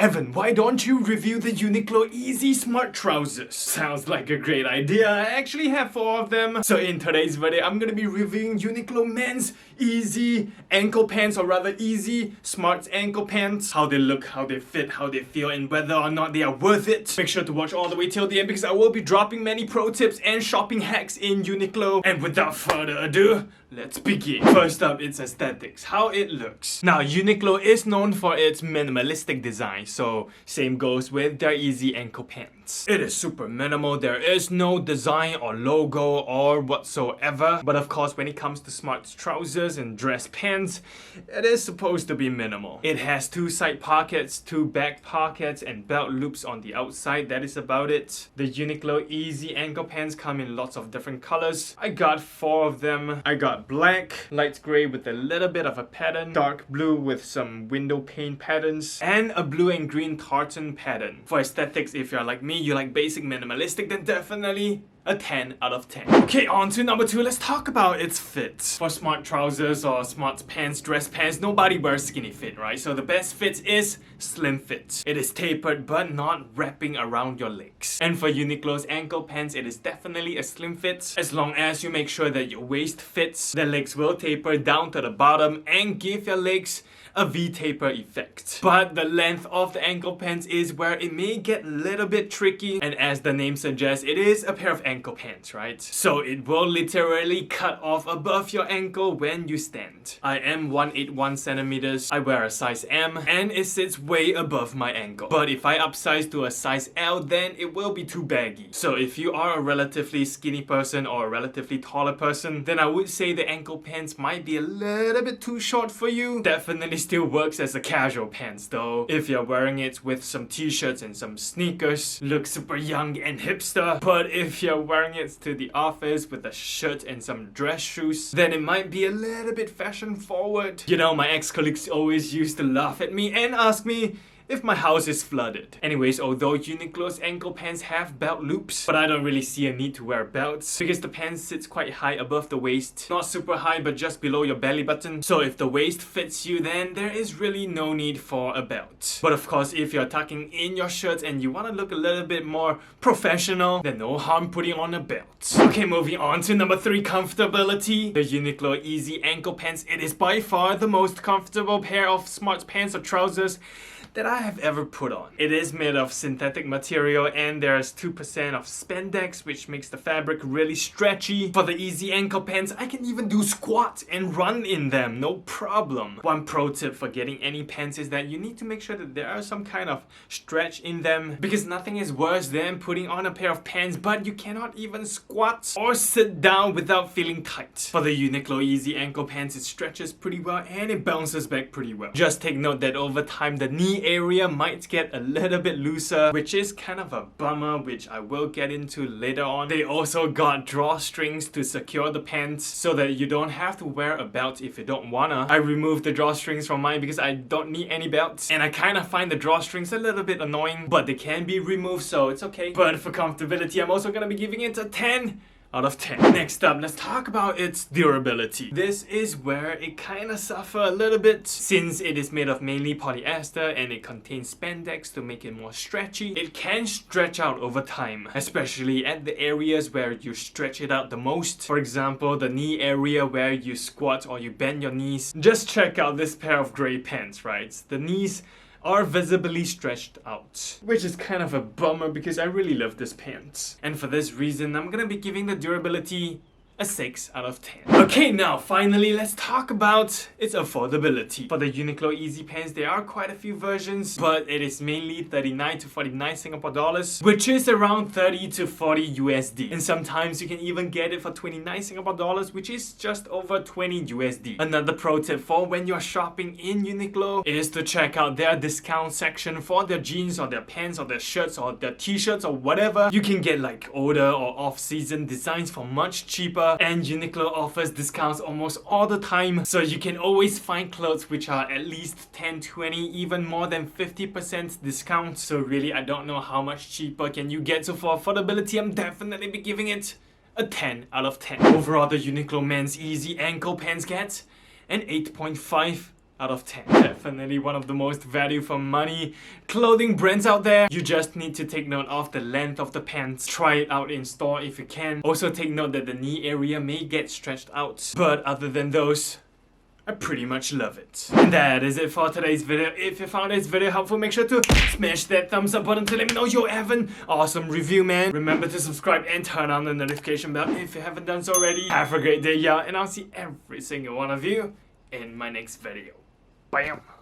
Evan, why don't you review the Uniqlo EZY Smart Trousers? Sounds like a great idea. I actually have 4 of them. So in today's video, I'm gonna be reviewing Uniqlo men's EZY ankle pants, or rather EZY Smart ankle pants. How they look, how they fit, how they feel, and whether or not they are worth it. Make sure to watch all the way till the end because I will be dropping many pro tips and shopping hacks in Uniqlo. And without further ado, let's begin. First up, it's aesthetics, how it looks. Now, Uniqlo is known for its minimalistic design, so same goes with their EZY ankle pants. It is super minimal, there is no design or logo or whatsoever. But of course, when it comes to smart trousers and dress pants, it is supposed to be minimal. It has 2 side pockets, 2 back pockets, and belt loops on the outside. That is about it. The Uniqlo EZY ankle pants come in lots of different colors. I got 4 of them. I got black, light grey with a little bit of a pattern, dark blue with some window pane patterns, and a blue and green tartan pattern. For aesthetics, if you're like me, you like basic minimalistic, then definitely a 10 out of 10. Okay, on to number 2, let's talk about its fit. For smart trousers or smart pants, dress pants, nobody wears skinny fit, right? So the best fit is slim fit. It is tapered but not wrapping around your legs. And for Uniqlo's ankle pants, it is definitely a slim fit. As long as you make sure that your waist fits, the legs will taper down to the bottom and give your legs a V-taper effect. But the length of the ankle pants is where it may get a little bit tricky, and as the name suggests, it is a pair of ankle pants, right? So it will literally cut off above your ankle when you stand. I am 181 centimeters, I wear a size M, and it sits way above my ankle. But if I upsize to a size L, then it will be too baggy. So if you are a relatively skinny person or a relatively taller person, then I would say the ankle pants might be a little bit too short for you. Definitely still works as a casual pants though. If you're wearing it with some t-shirts and some sneakers, look super young and hipster. But if you're wearing it to the office with a shirt and some dress shoes, then it might be a little bit fashion forward. You know, my ex-colleagues always used to laugh at me and ask me if my house is flooded. Anyways, although Uniqlo's ankle pants have belt loops, but I don't really see a need to wear belts because the pants sits quite high above the waist. Not super high, but just below your belly button. So if the waist fits you, then there is really no need for a belt. But of course, if you're tucking in your shirt and you want to look a little bit more professional, then no harm putting on a belt. Okay, moving on to number 3, comfortability. The Uniqlo EZY ankle pants, it is by far the most comfortable pair of smart pants or trousers that I have ever put on. It is made of synthetic material and there's 2% of spandex, which makes the fabric really stretchy. For the EZY ankle pants, I can even do squats and run in them, no problem. One pro tip for getting any pants is that you need to make sure that there are some kind of stretch in them, because nothing is worse than putting on a pair of pants but you cannot even squat or sit down without feeling tight. For the Uniqlo EZY ankle pants, it stretches pretty well and it bounces back pretty well. Just take note that over time the knee area might get a little bit looser, which is kind of a bummer, which I will get into later on. They also got drawstrings to secure the pants so that you don't have to wear a belt if you don't wanna. I removed the drawstrings from mine because I don't need any belts, and I kind of find the drawstrings a little bit annoying, but they can be removed, so it's okay. But for comfortability, I'm also gonna be giving it a 10 out of 10. Next up, let's talk about its durability. This is where it kind of suffer a little bit. Since it is made of mainly polyester and it contains spandex to make it more stretchy, it can stretch out over time, especially at the areas where you stretch it out the most. For example, the knee area where you squat or you bend your knees. Just check out this pair of grey pants, right? The knees are visibly stretched out, which is kind of a bummer because I really love this pants. And for this reason, I'm gonna be giving the durability a 6 out of 10. Okay, now finally let's talk about its affordability. For the Uniqlo EZY pants, there are quite a few versions, but it is mainly 39 to 49 Singapore dollars, which is around 30 to 40 USD. And sometimes you can even get it for 29 Singapore dollars, which is just over 20 USD. Another pro tip for when you're shopping in Uniqlo is to check out their discount section for their jeans or their pants or their shirts or their t-shirts or whatever. You can get like older or off-season designs for much cheaper, and Uniqlo offers discounts almost all the time, so you can always find clothes which are at least 10, 20, even more than 50% discount. So really, I don't know how much cheaper can you get. So for affordability, I'm definitely be giving it a 10 out of 10. Overall, the Uniqlo men's EZY ankle pants get an 8.5 out of 10. Definitely one of the most value for money clothing brands out there. You just need to take note of the length of the pants. Try it out in store if you can. Also take note that the knee area may get stretched out. But other than those, I pretty much love it. And that is it for today's video. If you found this video helpful, make sure to smash that thumbs up button to let me know you're Evan. Awesome review, man. Remember to subscribe and turn on the notification bell if you haven't done so already. Have a great day, y'all, and I'll see every single one of you in my next video. Bam!